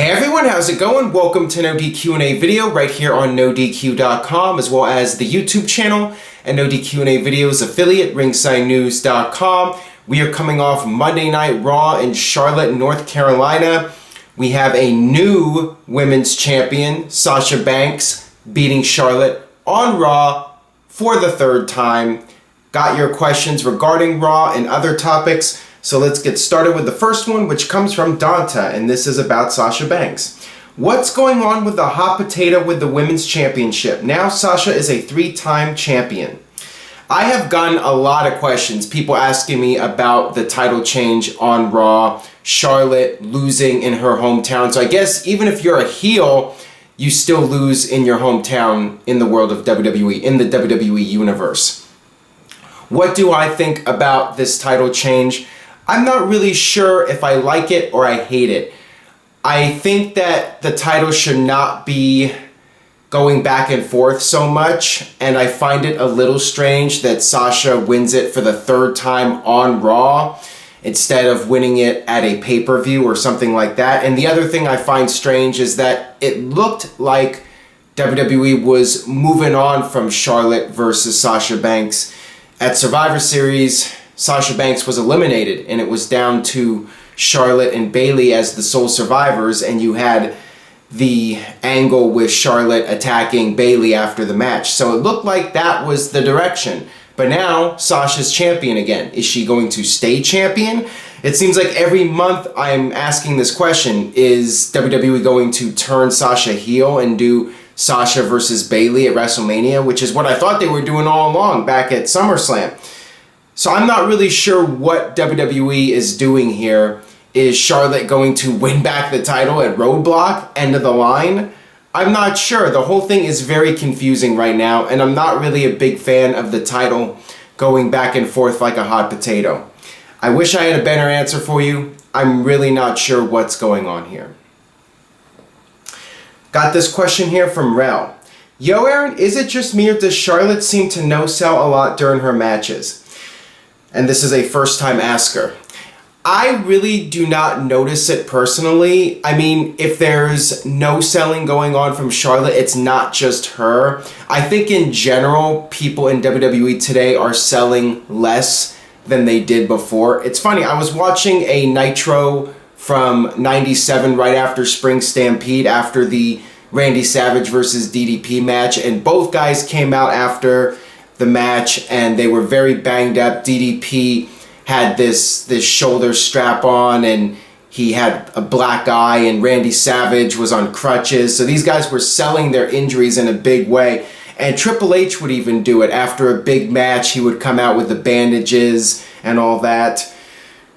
Hey everyone, how's it going? Welcome to NoDQ&A video right here on NoDQ.com, as well as the YouTube channel and NoDQ&A videos affiliate, ringsidenews.com. We are coming off Monday Night Raw in Charlotte, North Carolina. We have a new women's champion, Sasha Banks, beating Charlotte on Raw for the third time. Got your questions regarding Raw and other topics. So let's get started with the first one, which comes from Donta, and this is about Sasha Banks. What's going on with the hot potato with the Women's Championship? Now Sasha is a 3-time champion. I have gotten a lot of questions, people asking me about the title change on Raw, Charlotte losing in her hometown. So I guess even if you're a heel, you still lose in your hometown in the world of WWE, in the WWE universe. What do I think about this title change? I'm not really sure if I like it or I hate it. I think that the title should not be going back and forth so much, and I find it a little strange that Sasha wins it for the third time on Raw instead of winning it at a pay-per-view or something like that. And the other thing I find strange is that it looked like WWE was moving on from Charlotte versus Sasha Banks. At Survivor Series, Sasha Banks was eliminated, and it was down to Charlotte and Bayley as the sole survivors, and you had the angle with Charlotte attacking Bayley after the match. So it looked like that was the direction. But now Sasha's champion again. Is she going to stay champion? It seems like every month I'm asking this question. Is WWE going to turn Sasha heel and do Sasha versus Bayley at WrestleMania, which is what I thought they were doing all along back at SummerSlam. So I'm not really sure what WWE is doing here. Is Charlotte going to win back the title at Roadblock, end of the line? I'm not sure. The whole thing is very confusing right now, and I'm not really a big fan of the title going back and forth like a hot potato. I wish I had a better answer for you. I'm really not sure what's going on here. Got this question here from Rel. Yo Aaron, is it just me or does Charlotte seem to no-sell a lot during her matches? And this is a first-time asker. I really do not notice it personally. I mean, if there's no selling going on from Charlotte, it's not just her. I think in general, people in WWE today are selling less than they did before. It's funny, I was watching a Nitro from '97 right after Spring Stampede, after the Randy Savage versus DDP match, and both guys came out after the match and they were very banged up. DDP had this shoulder strap on and he had a black eye, and Randy Savage was on crutches. So these guys were selling their injuries in a big way. And Triple H would even do it. After a big match, he would come out with the bandages and all that.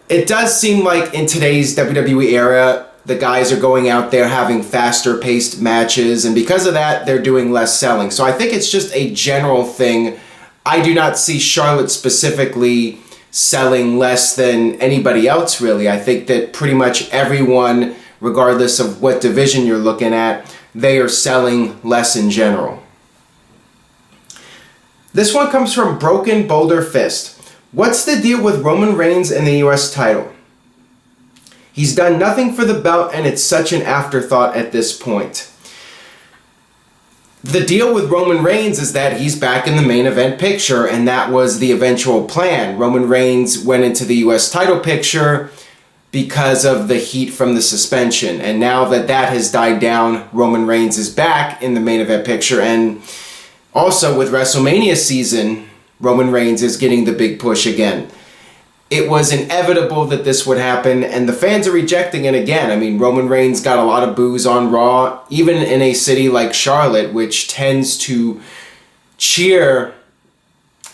It does seem like in today's WWE era, the guys are going out there having faster paced matches, and because of that, they're doing less selling. So I think it's just a general thing. I do not see Charlotte specifically selling less than anybody else, really. I think that pretty much everyone, regardless of what division you're looking at, they are selling less in general. This one comes from Broken Boulder Fist. What's the deal with Roman Reigns and the US title? He's done nothing for the belt, and it's such an afterthought at this point. The deal with Roman Reigns is that he's back in the main event picture, and that was the eventual plan. Roman Reigns went into the US title picture because of the heat from the suspension, and now that that has died down, Roman Reigns is back in the main event picture, and also with WrestleMania season, Roman Reigns is getting the big push again. It was inevitable that this would happen, and the fans are rejecting it again. I mean, Roman Reigns got a lot of boos on Raw, even in a city like Charlotte, which tends to cheer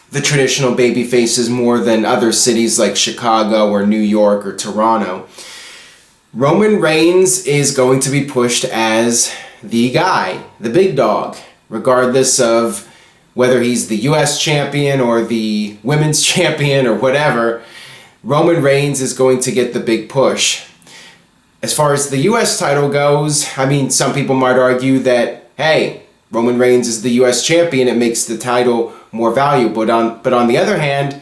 the traditional baby faces more than other cities like Chicago or New York or Toronto. Roman Reigns is going to be pushed as the guy, the big dog, regardless of whether he's the US champion or the women's champion or whatever. Roman Reigns is going to get the big push. As far as the US title goes, I mean, some people might argue that, hey, Roman Reigns is the US champion, it makes the title more valuable. But on the other hand,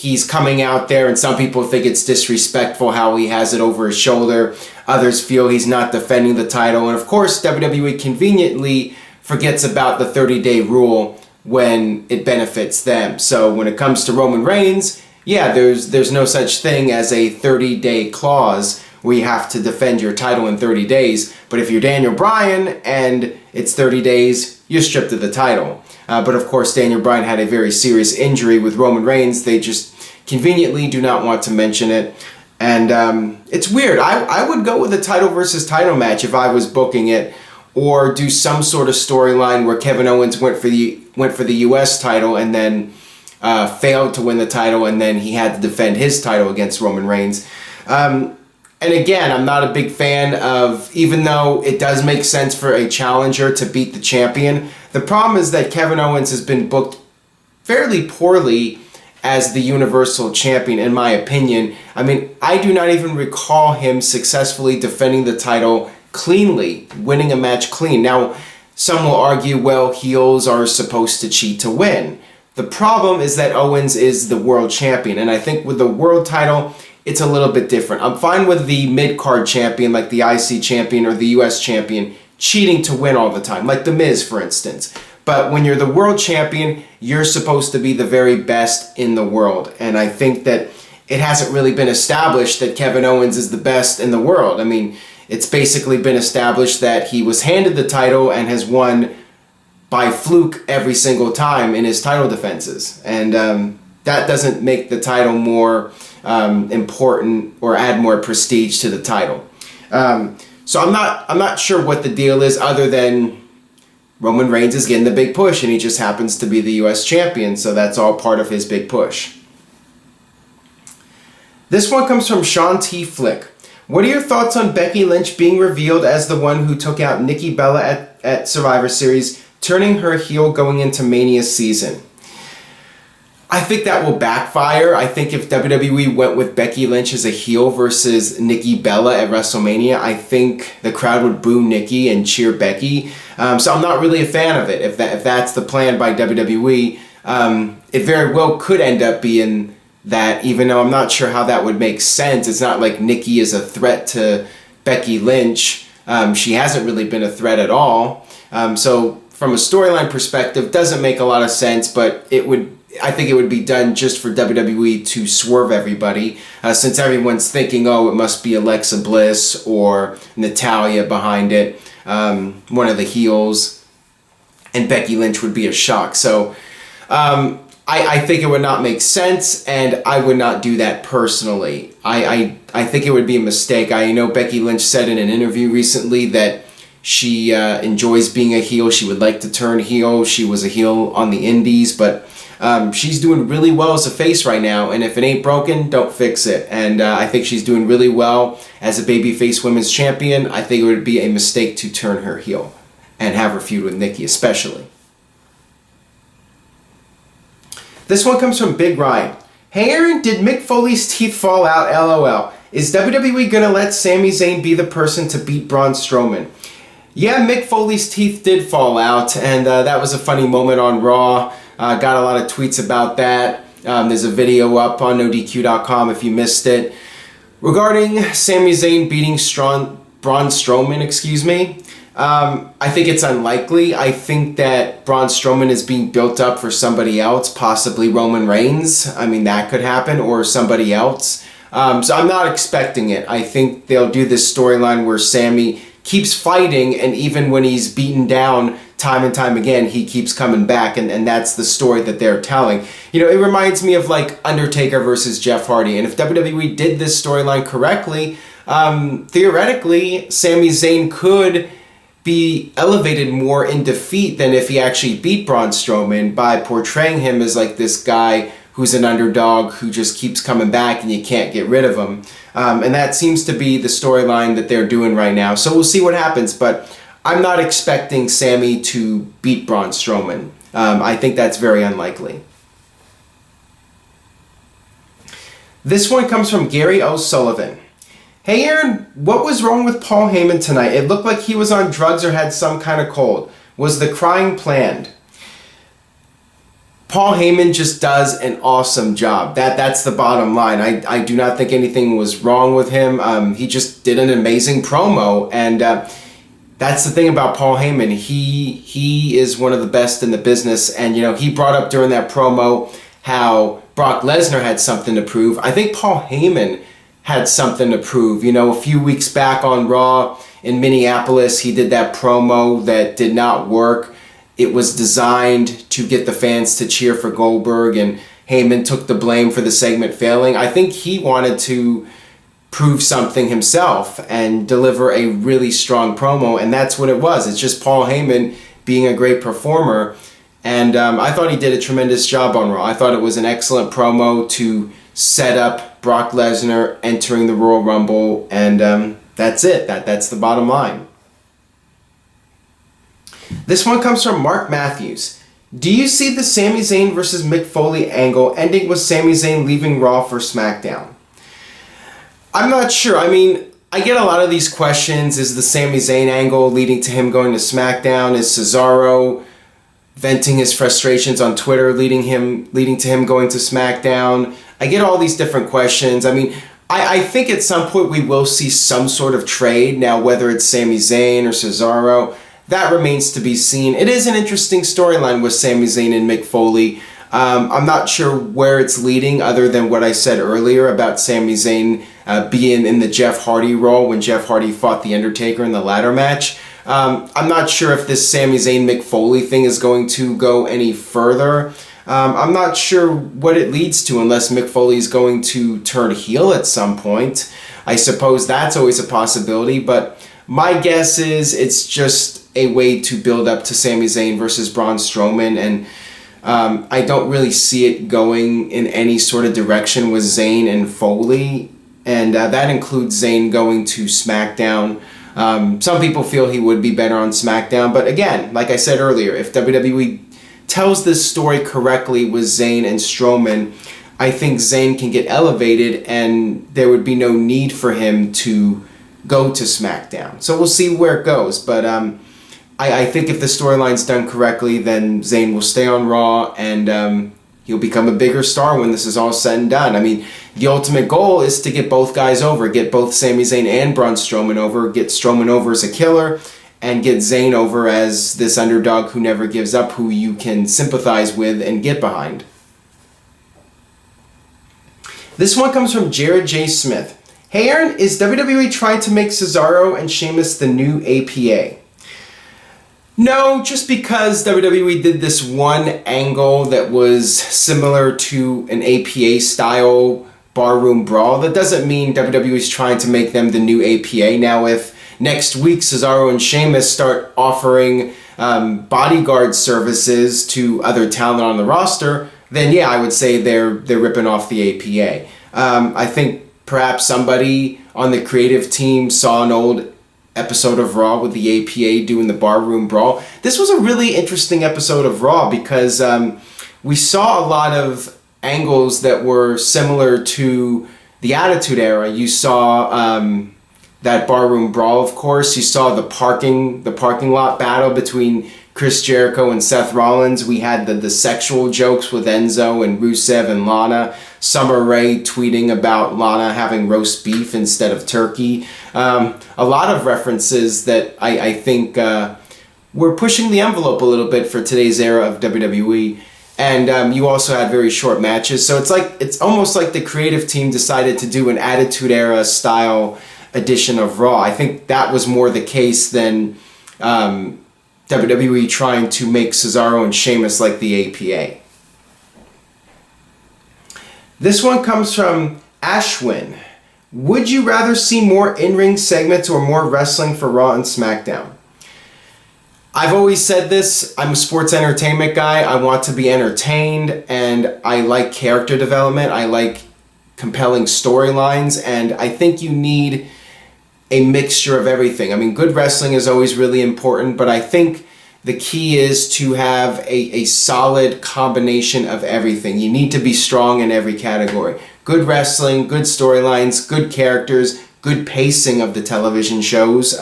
he's coming out there, and some people think it's disrespectful how he has it over his shoulder. Others feel he's not defending the title. And of course, WWE conveniently forgets about the 30-day rule when it benefits them. So when it comes to Roman Reigns, yeah, there's no such thing as a 30-day clause where you have to defend your title in 30 days. But if you're Daniel Bryan and it's 30 days, you're stripped of the title. But of course, Daniel Bryan had a very serious injury with Roman Reigns. They just conveniently do not want to mention it. And it's weird. I would go with a title versus title match if I was booking it, or do some sort of storyline where Kevin Owens went for the U.S. title and then failed to win the title, and then he had to defend his title against Roman Reigns. And again, I'm not a big fan of, even though it does make sense for a challenger to beat the champion, the problem is that Kevin Owens has been booked fairly poorly as the Universal Champion, in my opinion. I mean, I do not even recall him successfully defending the title cleanly, winning a match clean. Now, some will argue, well, heels are supposed to cheat to win. The problem is that Owens is the world champion, and I think with the world title, it's a little bit different. I'm fine with the mid-card champion, like the IC champion or the US champion, cheating to win all the time, like The Miz, for instance. But when you're the world champion, you're supposed to be the very best in the world. And I think that it hasn't really been established that Kevin Owens is the best in the world. I mean, it's basically been established that he was handed the title and has won by fluke every single time in his title defenses. And that doesn't make the title more important or add more prestige to the title. So I'm not sure what the deal is, other than Roman Reigns is getting the big push and he just happens to be the US champion, so that's all part of his big push. This one comes from Sean T. Flick. What are your thoughts on Becky Lynch being revealed as the one who took out Nikki Bella at Survivor Series, turning her heel going into Mania season? I think that will backfire. I think if WWE went with Becky Lynch as a heel versus Nikki Bella at WrestleMania, I think the crowd would boo Nikki and cheer Becky. So I'm not really a fan of it. If that's the plan by WWE, it very well could end up being that, even though I'm not sure how that would make sense. It's not like Nikki is a threat to Becky Lynch. She hasn't really been a threat at all. So from a storyline perspective, doesn't make a lot of sense, but I think it would be done just for WWE to swerve everybody, since everyone's thinking, oh, it must be Alexa Bliss or Natalya behind it, one of the heels, and Becky Lynch would be a shock. So I think it would not make sense, and I would not do that personally. I think it would be a mistake. I know Becky Lynch said in an interview recently that she enjoys being a heel. She would like to turn heel. She was a heel on the indies, but she's doing really well as a face right now, and if it ain't broken, don't fix it. And I think she's doing really well as a babyface women's champion. I think it would be a mistake to turn her heel and have her feud with Nikki, especially. This one comes from Big Ryan. Hey Aaron, did Mick Foleys' teeth fall out? LOL. Is WWE gonna let Sami Zayn be the person to beat Braun Strowman? Yeah, Mick Foleys' teeth did fall out, and that was a funny moment on Raw. Got a lot of tweets about that. There's a video up on NoDQ.com if you missed it. Regarding Sami Zayn beating Braun Strowman, I think it's unlikely. I think that Braun Strowman is being built up for somebody else, possibly Roman Reigns. I mean, that could happen, or somebody else. So I'm not expecting it. I think they'll do this storyline where Sami keeps fighting, and even when he's beaten down time and time again, he keeps coming back, and that's the story that they're telling. You know, it reminds me of like Undertaker versus Jeff Hardy, and if WWE did this storyline correctly, theoretically, Sami Zayn could be elevated more in defeat than if he actually beat Braun Strowman by portraying him as like this guy who's an underdog who just keeps coming back and you can't get rid of him. And that seems to be the storyline that they're doing right now. So we'll see what happens, but I'm not expecting Sami to beat Braun Strowman. I think that's very unlikely. This one comes from Gary O'Sullivan. Hey Aaron, what was wrong with Paul Heyman tonight? It looked like he was on drugs or had some kind of cold. Was the crying planned? Paul Heyman just does an awesome job. That's the bottom line. I do not think anything was wrong with him. He just did an amazing promo, and that's the thing about Paul Heyman. He is one of the best in the business, and he brought up during that promo how Brock Lesnar had something to prove. I think Paul Heyman had something to prove. A few weeks back on Raw in Minneapolis, he did that promo that did not work. It was designed to get the fans to cheer for Goldberg, and Heyman took the blame for the segment failing. I think he wanted to prove something himself and deliver a really strong promo, and that's what it was. It's just Paul Heyman being a great performer, and I thought he did a tremendous job on Raw. I thought it was an excellent promo to set up Brock Lesnar entering the Royal Rumble, and that's it. That's the bottom line. This one comes from Mark Matthews. Do you see the Sami Zayn versus Mick Foley angle ending with Sami Zayn leaving Raw for SmackDown? I'm not sure. I mean, I get a lot of these questions. Is the Sami Zayn angle leading to him going to SmackDown? Is Cesaro venting his frustrations on Twitter leading to him going to SmackDown? I get all these different questions. I mean, I think at some point we will see some sort of trade. Now, whether it's Sami Zayn or Cesaro, that remains to be seen. It is an interesting storyline with Sami Zayn and Mick Foley. I'm not sure where it's leading other than what I said earlier about Sami Zayn being in the Jeff Hardy role when Jeff Hardy fought The Undertaker in the ladder match. I'm not sure if this Sami Zayn Mick Foley thing is going to go any further. I'm not sure what it leads to unless Mick Foley is going to turn heel at some point. I suppose that's always a possibility, but my guess is it's just a way to build up to Sami Zayn versus Braun Strowman, and I don't really see it going in any sort of direction with Zayn and Foley, and that includes Zayn going to SmackDown. Some people feel he would be better on SmackDown, but again, like I said earlier, if WWE tells this story correctly with Zayn and Strowman, I think Zayn can get elevated and there would be no need for him to go to SmackDown. So we'll see where it goes, but I think if the storyline's done correctly, then Zayn will stay on Raw and he'll become a bigger star when this is all said and done. I mean, the ultimate goal is to get both guys over, get both Sami Zayn and Braun Strowman over, get Strowman over as a killer, and get Zayn over as this underdog who never gives up, who you can sympathize with and get behind. This one comes from Jared J. Smith. Hey Aaron, is WWE trying to make Cesaro and Sheamus the new APA? No, just because WWE did this one angle that was similar to an APA style barroom brawl, that doesn't mean WWE is trying to make them the new APA. Now, if next week Cesaro and Sheamus start offering bodyguard services to other talent on the roster, then yeah, I would say they're ripping off the APA. I think perhaps somebody on the creative team saw an old episode of Raw with the APA doing the barroom brawl. This was a really interesting episode of Raw because we saw a lot of angles that were similar to the Attitude Era. You saw that barroom brawl, of course. You saw the parking lot battle between Chris Jericho and Seth Rollins. We had the sexual jokes with Enzo and Rusev and Lana. Summer Rae tweeting about Lana having roast beef instead of turkey. A lot of references that I think were pushing the envelope a little bit for today's era of WWE. And you also had very short matches. So it's almost like the creative team decided to do an Attitude Era style edition of Raw. I think that was more the case than WWE trying to make Cesaro and Sheamus like the APA. This one comes from Ashwin. Would you rather see more in-ring segments or more wrestling for Raw and SmackDown? I've always said this, I'm a sports entertainment guy. I want to be entertained and I like character development. I like compelling storylines, and I think you need a mixture of everything. I mean, good wrestling is always really important, but I think the key is to have a solid combination of everything. You need to be strong in every category. Good wrestling, good storylines, good characters, good pacing of the television shows.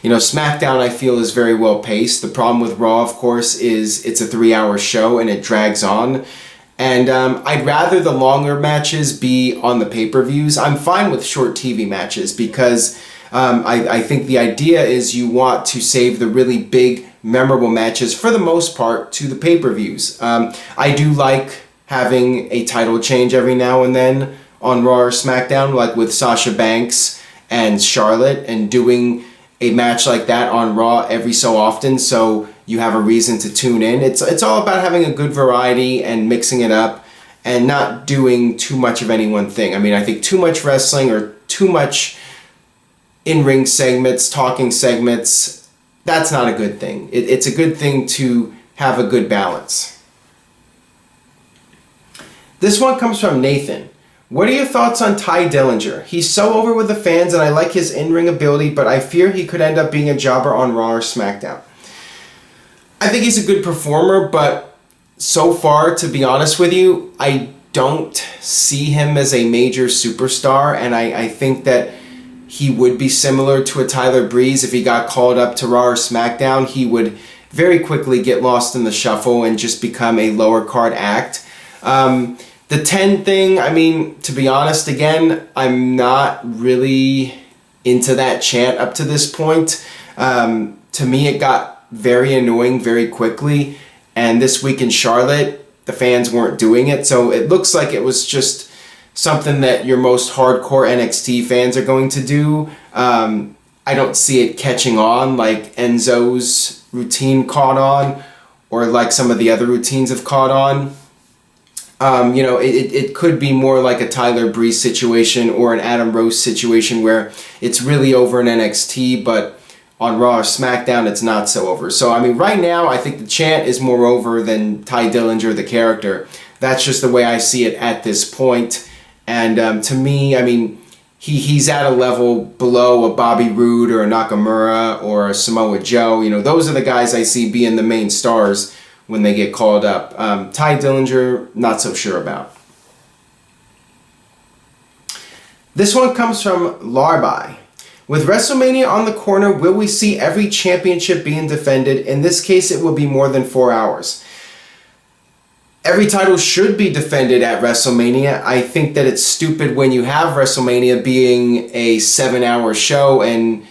SmackDown, I feel, is very well paced. The problem with Raw, of course, is it's a 3-hour show and it drags on. And I'd rather the longer matches be on the pay-per-views. I'm fine with short TV matches because I think the idea is you want to save the really big, memorable matches, for the most part, to the pay-per-views. I do like having a title change every now and then on Raw or SmackDown, like with Sasha Banks and Charlotte, and doing a match like that on Raw every so often, so you have a reason to tune in. It's all about having a good variety and mixing it up and not doing too much of any one thing. I mean, I think too much wrestling or too much in-ring segments, talking segments, that's not a good thing. It's a good thing to have a good balance. This one comes from Nathan. What are your thoughts on Ty Dillinger? He's so over with the fans and I like his in-ring ability, but I fear he could end up being a jobber on Raw or SmackDown. I think he's a good performer, but so far, to be honest with you, I don't see him as a major superstar, and I think that he would be similar to a Tyler Breeze. If he got called up to Raw or SmackDown, he would very quickly get lost in the shuffle and just become a lower card act. The 10 thing, I mean, to be honest, again, I'm not really into that chant up to this point. To me, it got very annoying very quickly, and this week in Charlotte, the fans weren't doing it, so it looks like it was just something that your most hardcore NXT fans are going to do. I don't see it catching on like Enzo's routine caught on, or like some of the other routines have caught on. It could be more like a Tyler Breeze situation or an Adam Rose situation where it's really over in NXT, but on Raw or SmackDown, it's not so over. So, I mean, right now, I think the chant is more over than Ty Dillinger, the character. That's just the way I see it at this point. And to me, I mean, he's at a level below a Bobby Roode or a Nakamura or a Samoa Joe. Those are the guys I see being the main stars when they get called up. Ty Dillinger, not so sure about. This one comes from Larby. With WrestleMania on the corner, will we see every championship being defended? In this case, it will be more than 4 hours. Every title should be defended at WrestleMania. I think that it's stupid when you have WrestleMania being a 7-hour show and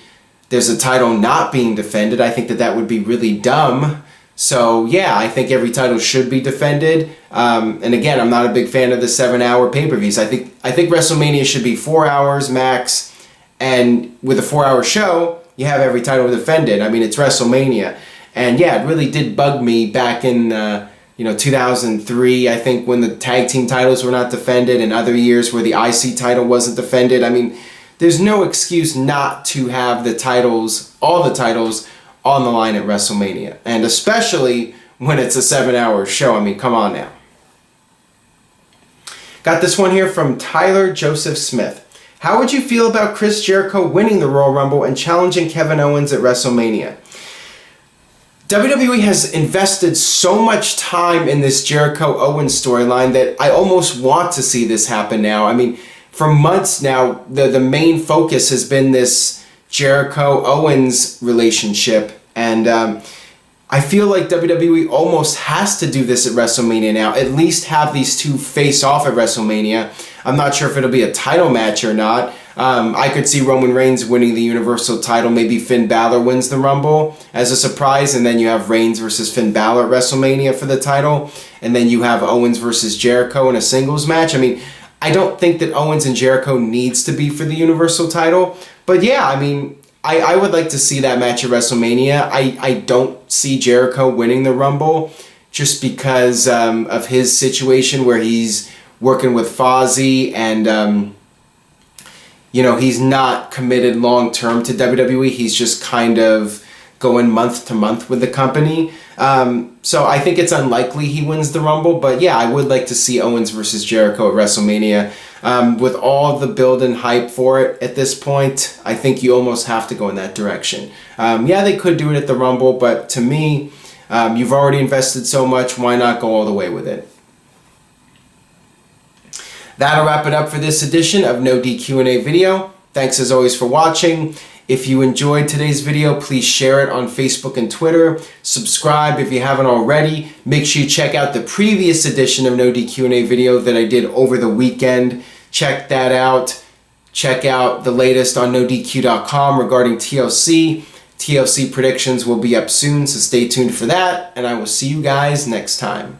there's a title not being defended. I think that would be really dumb. So, yeah, I think every title should be defended. And again, I'm not a big fan of the 7-hour pay-per-views. I think WrestleMania should be 4 hours max. And with a 4-hour show, you have every title defended. I mean, it's WrestleMania. And yeah, it really did bug me back in 2003, I think, when the tag team titles were not defended, and other years where the IC title wasn't defended. I mean, there's no excuse not to have the titles, all the titles, on the line at WrestleMania. And especially when it's a 7-hour show. I mean, come on now. Got this one here from Tyler Joseph Smith. How would you feel about Chris Jericho winning the Royal Rumble and challenging Kevin Owens at WrestleMania? WWE has invested so much time in this Jericho-Owens storyline that I almost want to see this happen now. I mean, for months now, the main focus has been this Jericho-Owens relationship, and I feel like WWE almost has to do this at WrestleMania now, at least have these two face off at WrestleMania. I'm not sure if it'll be a title match or not. I could see Roman Reigns winning the Universal title. Maybe Finn Balor wins the Rumble as a surprise, and then you have Reigns versus Finn Balor at WrestleMania for the title, and then you have Owens versus Jericho in a singles match. I mean, I don't think that Owens and Jericho needs to be for the Universal title, but yeah, I mean, I would like to see that match at WrestleMania. I don't see Jericho winning the Rumble just because of his situation where he's working with Fozzy and, he's not committed long-term to WWE. He's just kind of going month to month with the company. So I think it's unlikely he wins the Rumble, but yeah, I would like to see Owens versus Jericho at WrestleMania. With all the build and hype for it at this point, I think you almost have to go in that direction. Yeah, they could do it at the Rumble, but to me, you've already invested so much, why not go all the way with it? That'll wrap it up for this edition of No DQ&A video. Thanks as always for watching. If you enjoyed today's video, please share it on Facebook and Twitter. Subscribe if you haven't already. Make sure you check out the previous edition of NoDQ&A video that I did over the weekend. Check that out. Check out the latest on NoDQ.com regarding TLC. TLC predictions will be up soon, so stay tuned for that, and I will see you guys next time.